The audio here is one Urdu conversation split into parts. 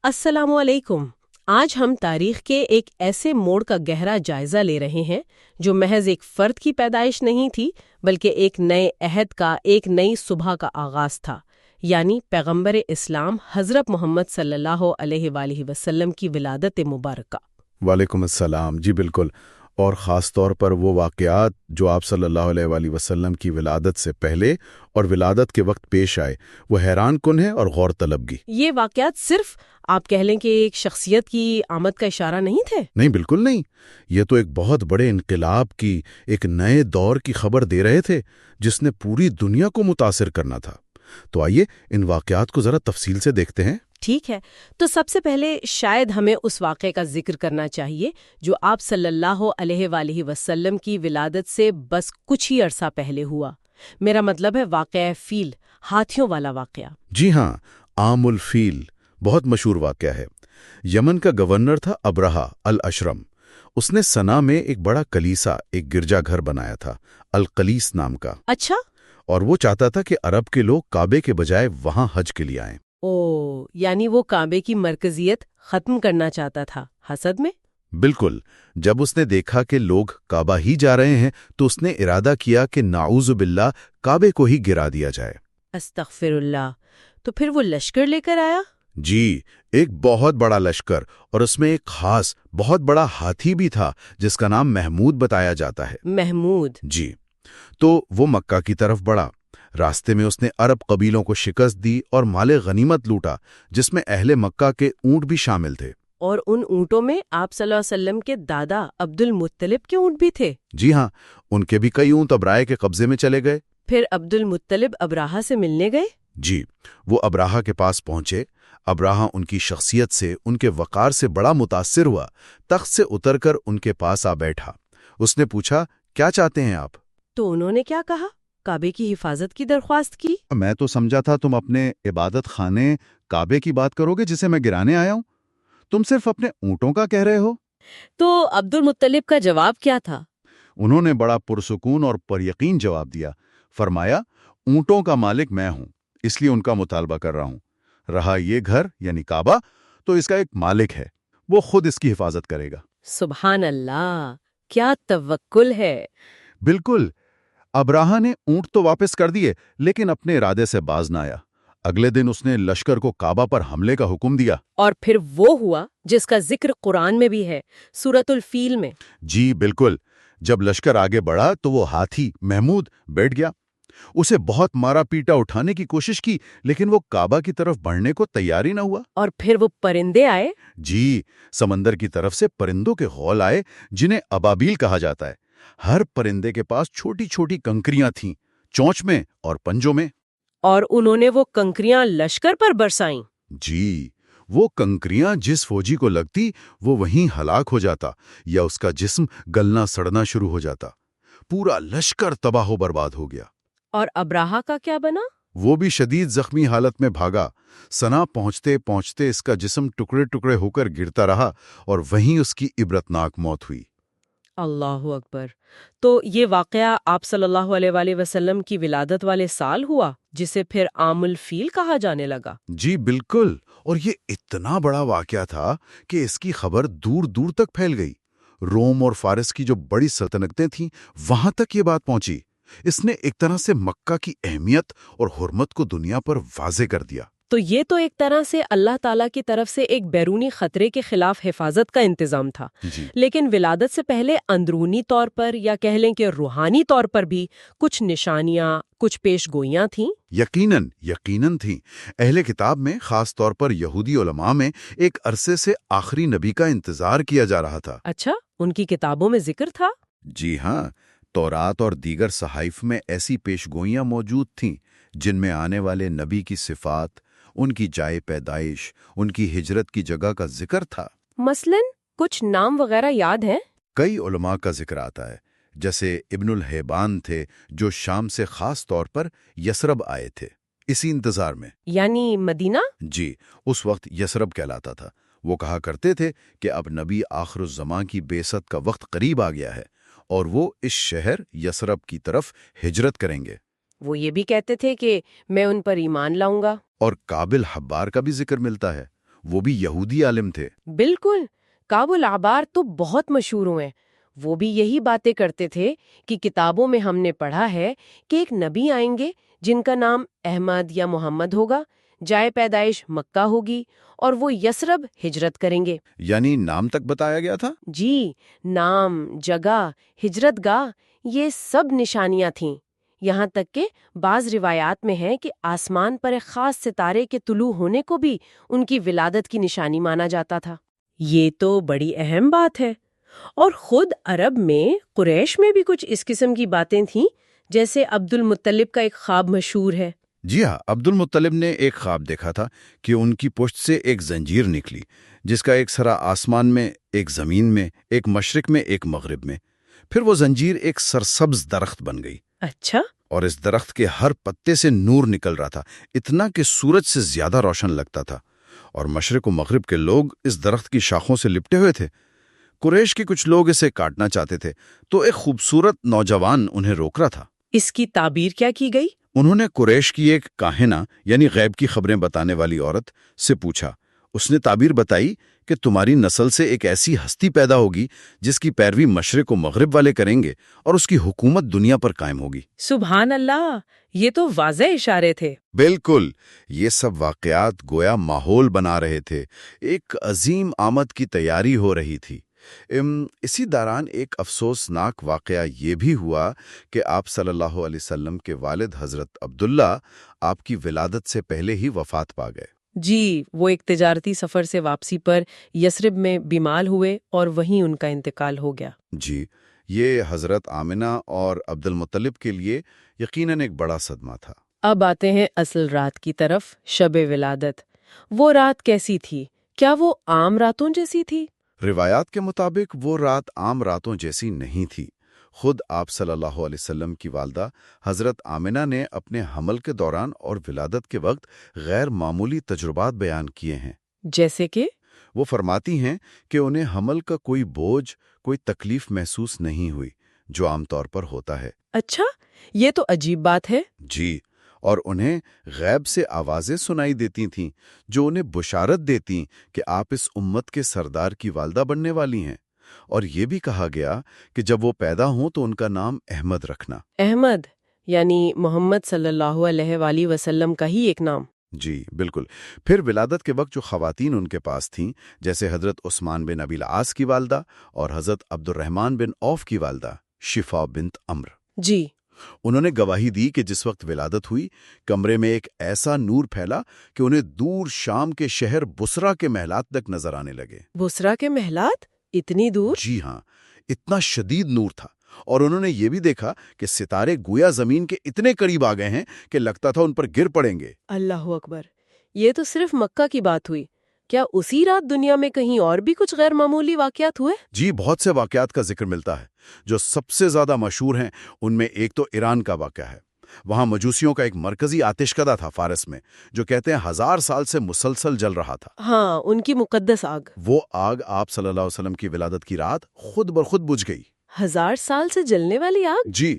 السلام علیکم۔ آج ہم تاریخ کے ایک ایسے موڑ کا گہرا جائزہ لے رہے ہیں جو محض ایک فرد کی پیدائش نہیں تھی بلکہ ایک نئے عہد کا، ایک نئی صبح کا آغاز تھا، یعنی پیغمبر اسلام حضرت محمد صلی اللہ علیہ وآلہ وسلم کی ولادت مبارکہ۔ وعلیکم السلام۔ جی بالکل، اور خاص طور پر وہ واقعات جو آپ صلی اللہ علیہ وآلہ وسلم کی ولادت سے پہلے اور ولادت کے وقت پیش آئے، وہ حیران کن ہے اور غور طلبگی۔ یہ واقعات صرف آپ کہہ لیں کہ ایک شخصیت کی آمد کا اشارہ نہیں تھے؟ نہیں، بالکل نہیں، یہ تو ایک بہت بڑے انقلاب کی، ایک نئے دور کی خبر دے رہے تھے جس نے پوری دنیا کو متاثر کرنا تھا۔ تو آئیے ان واقعات کو ذرا تفصیل سے دیکھتے ہیں۔ ٹھیک ہے، تو سب سے پہلے شاید ہمیں اس واقعے کا ذکر کرنا چاہیے جو آپ صلی اللہ علیہ وآلہ وسلم کی ولادت سے بس کچھ ہی عرصہ پہلے ہوا۔ میرا مطلب ہے واقعہ فیل، ہاتھیوں والا واقعہ۔ جی ہاں، عام الفیل بہت مشہور واقعہ ہے۔ یمن کا گورنر تھا ابرہہ الاشرم۔ اس نے سنا میں ایک بڑا کلیسا، ایک گرجا گھر بنایا تھا، القلیس نام کا۔ اچھا، اور وہ چاہتا تھا کہ عرب کے لوگ کعبے کے بجائے وہاں حج کے لیے آئیں۔ یعنی وہ کعبے کی مرکزیت ختم کرنا چاہتا تھا، حسد میں؟ بالکل۔ جب اس نے دیکھا کہ لوگ کعبہ ہی جا رہے ہیں تو اس نے ارادہ کیا کہ نعوذ باللہ کعبے کو ہی گرا دیا جائے۔ استغفر اللہ۔ تو پھر وہ لشکر لے کر آیا؟ جی، ایک بہت بڑا لشکر، اور اس میں ایک خاص بہت بڑا ہاتھی بھی تھا جس کا نام محمود بتایا جاتا ہے۔ محمود؟ جی، تو وہ مکہ کی طرف بڑھا۔ راستے میں اس نے عرب قبیلوں کو شکست دی اور مال غنیمت لوٹا، جس میں اہل مکہ کے اونٹ بھی شامل تھے۔ اور ان اونٹوں میں آپ صلی اللہ علیہ وسلم کے دادا عبد المطلب کے اونٹ بھی تھے؟ جی ہاں، ان کے بھی کئی اونٹ ابرائے کے قبضے میں چلے گئے۔ پھر عبد المطلب ابراہہ سے ملنے گئے؟ جی، وہ ابراہہ کے پاس پہنچے۔ ابراہہ ان کی شخصیت سے، ان کے وقار سے بڑا متاثر ہوا، تخت سے اتر کر ان کے پاس آ بیٹھا۔ اس نے پوچھا، کیا چاہتے ہیں آپ؟ تو انہوں نے کیا کہا؟ کعبے کی حفاظت کی درخواست کی؟ میں تو سمجھا تھا تم اپنے عبادت خانے کعبے کی بات کرو گے جسے میں گرانے آیا ہوں۔ تم صرف اپنے اونٹوں کا کہہ رہے ہو۔ تو عبد المطلب کا جواب کیا تھا؟ انہوں نے بڑا پرسکون اور پریقین جواب دیا۔ فرمایا، اونٹوں کا مالک میں ہوں، اس لیے ان کا مطالبہ کر رہا ہوں۔ رہا یہ گھر یعنی کعبہ، تو اس کا ایک مالک ہے، وہ خود اس کی حفاظت کرے گا۔ سبحان اللہ، کیا توکل ہے! بالکل۔ ابراہہ نے اونٹ تو واپس کر دیے، لیکن اپنے ارادے سے باز نہ آیا۔ اگلے دن اس نے لشکر کو کعبہ پر حملے کا حکم دیا۔ اور پھر وہ ہوا جس کا ذکر قرآن میں بھی ہے، سورۃ الفیل میں۔ جی بالکل۔ جب لشکر آگے بڑھا تو وہ ہاتھی محمود بیٹھ گیا۔ اسے بہت مارا پیٹا، اٹھانے کی کوشش کی، لیکن وہ کعبہ کی طرف بڑھنے کو تیار ہی نہ ہوا۔ اور پھر وہ پرندے آئے؟ جی، سمندر کی طرف سے پرندوں کے غول آئے جنہیں ابابیل کہا جاتا ہے۔ ہر پرندے کے پاس چھوٹی چھوٹی کنکریاں تھیں، چونچ میں اور پنجوں میں۔ اور انہوں نے وہ کنکریاں لشکر پر برسائیں؟ جی، وہ کنکریاں جس فوجی کو لگتی وہ وہیں ہلاک ہو جاتا یا اس کا جسم گلنا سڑنا شروع ہو جاتا۔ پورا لشکر تباہ و برباد ہو گیا۔ اور ابراہہ کا کیا بنا؟ وہ بھی شدید زخمی حالت میں بھاگا۔ سنا پہنچتے پہنچتے اس کا جسم ٹکڑے ٹکڑے ہو کر گرتا رہا اور وہیں اس کی عبرتناک موت ہوئی۔ اللہ اکبر! تو یہ واقعہ آپ صلی اللہ علیہ وآلہ وسلم کی ولادت والے سال ہوا جسے پھر عام الفیل کہا جانے لگا؟ جی بالکل، اور یہ اتنا بڑا واقعہ تھا کہ اس کی خبر دور دور تک پھیل گئی۔ روم اور فارس کی جو بڑی سلطنتیں تھیں وہاں تک یہ بات پہنچی۔ اس نے ایک طرح سے مکہ کی اہمیت اور حرمت کو دنیا پر واضح کر دیا۔ تو یہ تو ایک طرح سے اللہ تعالیٰ کی طرف سے ایک بیرونی خطرے کے خلاف حفاظت کا انتظام تھا۔ جی لیکن ولادت سے پہلے اندرونی طور پر یا کہہ لیں کہ روحانی طور پر بھی کچھ نشانیاں، کچھ پیش گوئیاں تھیں؟ یقیناً تھیں۔ اہل کتاب میں، خاص طور پر یہودی علماء میں، ایک عرصے سے آخری نبی کا انتظار کیا جا رہا تھا۔ اچھا، ان کی کتابوں میں ذکر تھا؟ جی ہاں، تورات اور دیگر صحائف میں ایسی پیش گوئیاں موجود تھیں جن میں آنے والے نبی کی صفات، ان کی جائے پیدائش، ان کی ہجرت کی جگہ کا ذکر تھا۔ مثلاً کچھ نام وغیرہ یاد ہیں؟ کئی علماء کا ذکر آتا ہے، جیسے ابن الحیبان تھے جو شام سے خاص طور پر یثرب آئے تھے اسی انتظار میں۔ یعنی مدینہ؟ جی، اس وقت یثرب کہلاتا تھا۔ وہ کہا کرتے تھے کہ اب نبی آخر الزمان کی بعثت کا وقت قریب آ گیا ہے اور وہ اس شہر یثرب کی طرف ہجرت کریں گے۔ وہ یہ بھی کہتے تھے کہ میں ان پر ایمان لاؤں گا۔ اور قابل حبار کا بھی ذکر ملتا ہے۔ وہ بھی یہودی عالم تھے۔ بالکل، کعب الاحبار تو بہت مشہور ہوئے۔ وہ بھی یہی باتیں کرتے تھے کہ کتابوں میں ہم نے پڑھا ہے کہ ایک نبی آئیں گے جن کا نام احمد یا محمد ہوگا، جائے پیدائش مکہ ہوگی اور وہ یثرب ہجرت کریں گے۔ یعنی نام تک بتایا گیا تھا؟ جی، نام، جگہ، ہجرت گاہ، یہ سب نشانیاں تھیں۔ یہاں تک کہ بعض روایات میں ہے کہ آسمان پر ایک خاص ستارے کے طلوع ہونے کو بھی ان کی ولادت کی نشانی مانا جاتا تھا۔ یہ تو بڑی اہم بات ہے۔ اور خود عرب میں، قریش میں بھی کچھ اس قسم کی باتیں تھیں، جیسے عبد المطلب کا ایک خواب مشہور ہے۔ جی ہاں، عبد المطلب نے ایک خواب دیکھا تھا کہ ان کی پشت سے ایک زنجیر نکلی جس کا ایک سرا آسمان میں، ایک زمین میں، ایک مشرق میں، ایک مغرب میں۔ پھر وہ زنجیر ایک سرسبز درخت بن گئی۔ اچھا، اور اس درخت کے ہر پتے سے نور نکل رہا تھا، اتنا کہ سورج سے زیادہ روشن لگتا تھا، اور مشرق و مغرب کے لوگ اس درخت کی شاخوں سے لپٹے ہوئے تھے۔ قریش کے کچھ لوگ اسے کاٹنا چاہتے تھے تو ایک خوبصورت نوجوان انہیں روک رہا تھا۔ اس کی تعبیر کیا کی گئی؟ انہوں نے قریش کی ایک کاہنہ یعنی غیب کی خبریں بتانے والی عورت سے پوچھا۔ اس نے تعبیر بتائی کہ تمہاری نسل سے ایک ایسی ہستی پیدا ہوگی جس کی پیروی مشرق و مغرب والے کریں گے اور اس کی حکومت دنیا پر قائم ہوگی۔ سبحان اللہ، یہ تو واضح اشارے تھے۔ بالکل، یہ سب واقعات گویا ماحول بنا رہے تھے، ایک عظیم آمد کی تیاری ہو رہی تھی۔ اسی دوران ایک افسوسناک واقعہ یہ بھی ہوا کہ آپ صلی اللہ علیہ وسلم کے والد حضرت عبداللہ آپ کی ولادت سے پہلے ہی وفات پا گئے۔ جی، وہ ایک تجارتی سفر سے واپسی پر یثرب میں بیمار ہوئے اور وہیں ان کا انتقال ہو گیا۔ جی، یہ حضرت آمنہ اور عبد المطلب کے لیے یقیناً ایک بڑا صدمہ تھا۔ اب آتے ہیں اصل رات کی طرف، شب ولادت۔ وہ رات کیسی تھی؟ کیا وہ عام راتوں جیسی تھی؟ روایات کے مطابق وہ رات عام راتوں جیسی نہیں تھی۔ خود آپ صلی اللہ علیہ وسلم کی والدہ حضرت آمنہ نے اپنے حمل کے دوران اور ولادت کے وقت غیر معمولی تجربات بیان کیے ہیں۔ جیسے کہ؟ وہ فرماتی ہیں کہ انہیں حمل کا کوئی بوجھ، کوئی تکلیف محسوس نہیں ہوئی جو عام طور پر ہوتا ہے۔ اچھا، یہ تو عجیب بات ہے۔ جی، اور انہیں غیب سے آوازیں سنائی دیتی تھیں جو انہیں بشارت دیتی کہ آپ اس امت کے سردار کی والدہ بننے والی ہیں، اور یہ بھی کہا گیا کہ جب وہ پیدا ہوں تو ان کا نام احمد رکھنا۔ احمد یعنی محمد صلی اللہ علیہ وآلہ وسلم کا ہی ایک نام۔ جی بالکل۔ پھر ولادت کے وقت جو خواتین ان کے پاس تھیں، جیسے حضرت عثمان بن ابی العاص کی والدہ اور حضرت عبد الرحمن بن عوف کی والدہ شفا بنت عمرو، جی، انہوں نے گواہی دی کہ جس وقت ولادت ہوئی، کمرے میں ایک ایسا نور پھیلا کہ انہیں دور شام کے شہر بصرہ کے محلات تک نظر آنے لگے۔ بصرہ کے محلات؟ اتنی دور؟ جی ہاں، اتنا شدید نور تھا، اور انہوں نے یہ بھی دیکھا کہ ستارے گویا زمین کے اتنے قریب آ گئے ہیں کہ لگتا تھا ان پر گر پڑیں گے۔ اللہ اکبر! یہ تو صرف مکہ کی بات ہوئی، کیا اسی رات دنیا میں کہیں اور بھی کچھ غیر معمولی واقعات ہوئے؟ جی، بہت سے واقعات کا ذکر ملتا ہے۔ جو سب سے زیادہ مشہور ہیں ان میں ایک تو ایران کا واقعہ ہے۔ وہاں مجوسیوں کا ایک مرکزی آتش کدہ تھا فارس میں، جو کہتے ہیں 1000 سال سے مسلسل جل رہا تھا۔ ہاں، ان کی مقدس آگ۔ وہ آگ آپ صلی اللہ علیہ وسلم کی ولادت کی رات خود بخود بجھ گئی۔ 1000 سال سے جلنے والی آگ؟ جی،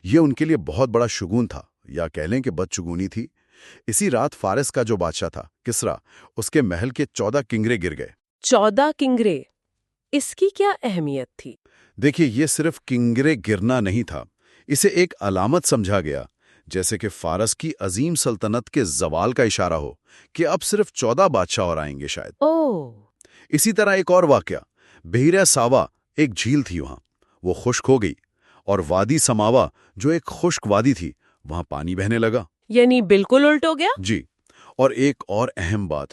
یہ ان کے لیے بہت بڑا شگون تھا، یا کہہ لیں کہ بدشگونی تھی۔ اسی رات فارس کا جو بادشاہ تھا کسرا، اس کے محل کے 14 کنگرے گر گئے۔ 14 کنگرے؟ اس کی کیا اہمیت تھی؟ دیکھیے، یہ صرف کنگرے گرنا نہیں تھا، اسے ایک علامت سمجھا گیا، جیسے کہ فارس کی عظیم سلطنت کے زوال کا اشارہ ہو کہ اب صرف 14 بادشاہ اور آئیں گے شاید۔ اوہ! اسی طرح ایک اور واقعہ، بحیرہ ساوا، ایک جھیل تھی وہاں، وہ خشک ہو گئی، اور وادی سماوا جو ایک خشک وادی تھی، وہاں پانی بہنے لگا۔ یعنی بالکل الٹ ہو گیا؟ جی، اور ایک اور اہم بات،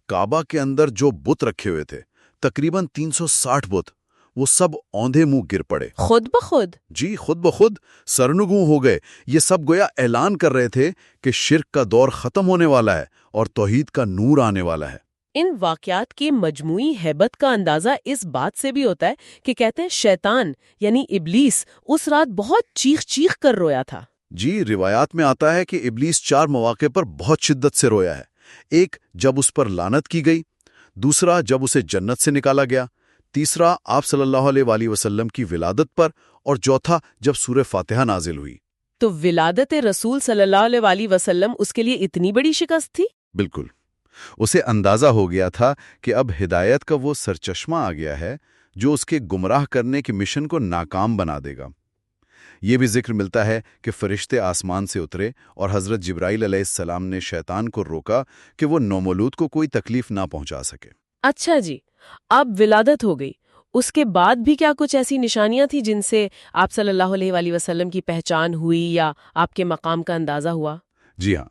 کعبہ کے اندر جو بت رکھے ہوئے تھے، تقریباً 360 بت، وہ سب اوندھے منہ گر پڑے۔ خود بخود؟ جی، خود بخود سرنگوں ہو گئے۔ یہ سب گویا اعلان کر رہے تھے کہ شرک کا دور ختم ہونے والا ہے اور توحید کا نور آنے والا ہے۔ ان واقعات کی مجموعی ہیبت کا اندازہ اس بات سے بھی ہوتا ہے کہ کہتے ہیں شیطان یعنی ابلیس اس رات بہت چیخ چیخ کر رویا تھا۔ جی، روایات میں آتا ہے کہ ابلیس 4 مواقع پر بہت شدت سے رویا ہے۔ ایک، جب اس پر لعنت کی گئی، دوسرا جب اسے جنت سے نکالا گیا، تیسرا آپ صلی اللہ علیہ وآلہ وسلم کی ولادت پر، اور چوتھا جب سورہ فاتحہ نازل ہوئی۔ تو ولادت رسول صلی اللہ علیہ وآلہ وسلم اس کے لیے اتنی بڑی شکست تھی؟ بالکل، اسے اندازہ ہو گیا تھا کہ اب ہدایت کا وہ سرچشمہ آ گیا ہے جو اس کے گمراہ کرنے کے مشن کو ناکام بنا دے گا۔ یہ بھی ذکر ملتا ہے کہ فرشتے آسمان سے اترے اور حضرت جبرائیل علیہ السلام نے شیطان کو روکا کہ وہ نومولود کو کوئی تکلیف نہ پہنچا سکے۔ اچھا جی، اب ولادت ہو گئی، اس کے بعد بھی کیا کچھ ایسی نشانیاں تھیں جن سے آپ صلی اللہ علیہ وآلہ وسلم کی پہچان ہوئی یا آپ کے مقام کا اندازہ ہوا؟ جی ہاں،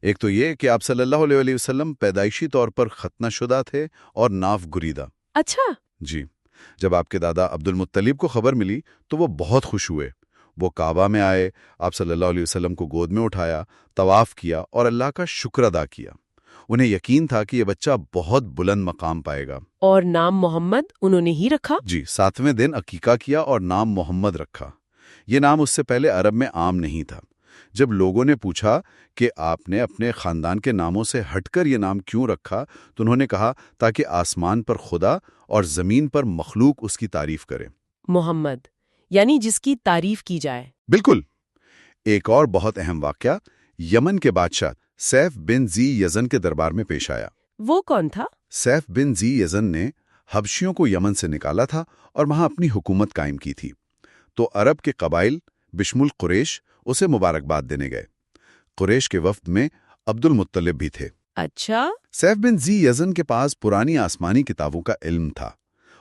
ایک تو یہ کہ آپ صلی اللہ علیہ وآلہ وسلم پیدائشی طور پر ختنہ شدہ تھے اور ناف گریدہ۔ اچھا۔ جی، جب آپ کے دادا عبد المطلب کو خبر ملی تو وہ بہت خوش ہوئے۔ وہ کعبہ میں آئے، آپ صلی اللہ علیہ وسلم کو گود میں اٹھایا، طواف کیا اور اللہ کا شکر ادا کیا۔ انہیں یقین تھا کہ یہ بچہ بہت بلند مقام پائے گا۔ اور نام محمد انہوں نے ہی رکھا؟ جی، 7ویں دن عقیقہ کیا اور نام محمد رکھا۔ یہ نام اس سے پہلے عرب میں عام نہیں تھا۔ جب لوگوں نے پوچھا کہ آپ نے اپنے خاندان کے ناموں سے ہٹ کر یہ نام کیوں رکھا تو انہوں نے کہا تاکہ آسمان پر خدا اور زمین پر مخلوق اس کی تعریف کرے۔ محمد یعنی جس کی تعریف کی جائے۔ بالکل۔ ایک اور بہت اہم واقعہ یمن کے بادشاہ سیف بن ذی یزن کے دربار میں پیش آیا۔ وہ کون تھا؟ سیف بن ذی یزن نے حبشیوں کو یمن سے نکالا تھا اور وہاں اپنی حکومت قائم کی تھی، تو عرب کے قبائل بشمول قریش اسے مبارکباد دینے گئے۔ قریش کے وفد میں عبد المطلب بھی تھے۔ اچھا۔ سیف بن ذی یزن کے پاس پرانی آسمانی کتابوں کا علم تھا۔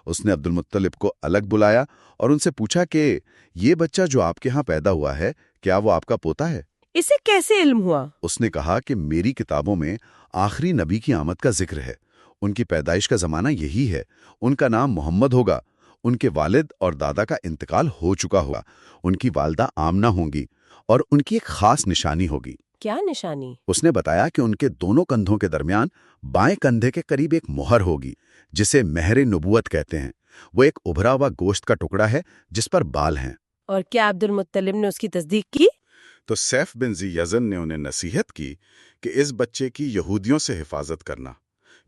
اس نے عبد المطلب کو الگ بلایا اور ان سے پوچھا کہ یہ بچہ جو آپ کے ہاں پیدا ہوا ہے کیا وہ آپ کا پوتا ہے؟ اسے کیسے علم ہوا؟ اس نے کہا کہ میری کتابوں میں آخری نبی کی آمد کا ذکر ہے، ان کی پیدائش کا زمانہ یہی ہے، ان کا نام محمد ہوگا، ان کے والد اور دادا کا انتقال ہو چکا ہوگا، ان کی والدہ آمنہ ہوں گی اور ان کی ایک خاص نشانی ہوگی۔ کیا نشانی؟ اس نے بتایا کہ ان کے دونوں کندھوں کے درمیان بائیں کندھے کے قریب ایک مہر ہوگی جسے مہر نبوت کہتے ہیں۔ وہ ایک ابھرا ہوا گوشت کا ٹکڑا ہے جس پر بال ہیں۔ اور کیا عبد المطلب نے اس کی تصدیق کی؟ تو سیف بن ذی یزن نے انہیں نصیحت کی کہ اس بچے کی یہودیوں سے حفاظت کرنا،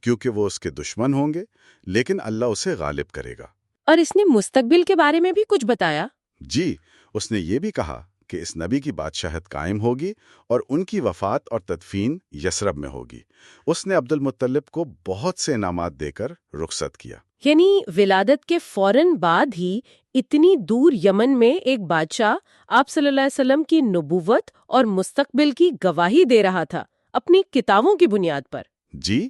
کیونکہ وہ اس کے دشمن ہوں گے، لیکن اللہ اسے غالب کرے گا۔ اور اس نے مستقبل کے بارے میں بھی کچھ بتایا؟ جی، اس نے یہ بھی کہا کہ اس نبی کی بادشاہت قائم ہوگی اور ان کی وفات اور تدفین یثرب میں ہوگی۔ اس نے عبد المطلب کو بہت سے انعامات دے کر رخصت کیا۔ یعنی ولادت کے فوراً بعد ہی اتنی دور یمن میں ایک بادشاہ آپ صلی اللہ علیہ وسلم کی نبوت اور مستقبل کی گواہی دے رہا تھا اپنی کتابوں کی بنیاد پر۔ جی،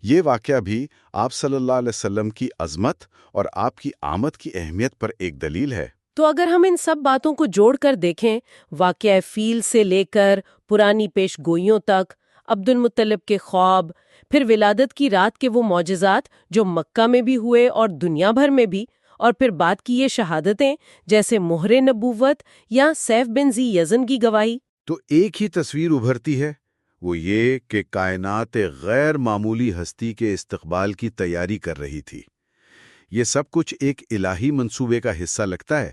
یہ واقعہ بھی آپ صلی اللہ علیہ وسلم کی عظمت اور آپ کی آمد کی اہمیت پر ایک دلیل ہے۔ تو اگر ہم ان سب باتوں کو جوڑ کر دیکھیں، واقعہ فیل سے لے کر پرانی پیش گوئیوں تک، عبد المطلب کے خواب، پھر ولادت کی رات کے وہ معجزات جو مکہ میں بھی ہوئے اور دنیا بھر میں بھی، اور پھر بعد کی یہ شہادتیں جیسے مہر نبوت یا سیف بن ذی یزن کی گواہی، تو ایک ہی تصویر ابھرتی ہے، وہ یہ کہ کائنات غیر معمولی ہستی کے استقبال کی تیاری کر رہی تھی۔ یہ سب کچھ ایک الہی منصوبے کا حصہ لگتا ہے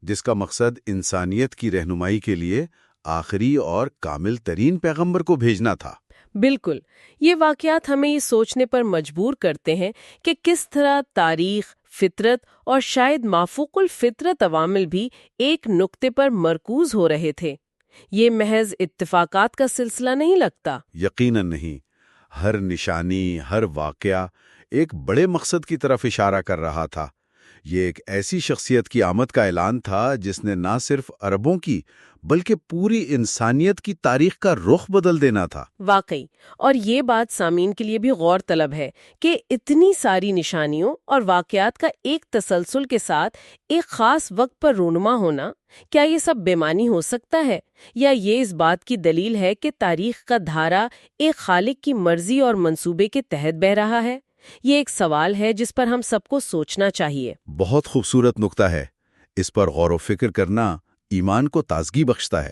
جس کا مقصد انسانیت کی رہنمائی کے لیے آخری اور کامل ترین پیغمبر کو بھیجنا تھا۔ بالکل۔ یہ واقعات ہمیں یہ سوچنے پر مجبور کرتے ہیں کہ کس طرح تاریخ، فطرت اور شاید مافوق الفطرت عوامل بھی ایک نقطے پر مرکوز ہو رہے تھے۔ یہ محض اتفاقات کا سلسلہ نہیں لگتا۔ یقیناً نہیں، ہر نشانی، ہر واقعہ ایک بڑے مقصد کی طرف اشارہ کر رہا تھا۔ یہ ایک ایسی شخصیت کی آمد کا اعلان تھا جس نے نہ صرف عربوں کی بلکہ پوری انسانیت کی تاریخ کا رخ بدل دینا تھا۔ واقعی، اور یہ بات سامعین کے لیے بھی غور طلب ہے کہ اتنی ساری نشانیوں اور واقعات کا ایک تسلسل کے ساتھ ایک خاص وقت پر رونما ہونا، کیا یہ سب بے معنی ہو سکتا ہے، یا یہ اس بات کی دلیل ہے کہ تاریخ کا دھارا ایک خالق کی مرضی اور منصوبے کے تحت بہہ رہا ہے؟ یہ ایک سوال ہے جس پر ہم سب کو سوچنا چاہیے۔ بہت خوبصورت نقطہ ہے۔ اس پر غور و فکر کرنا ایمان کو تازگی بخشتا ہے۔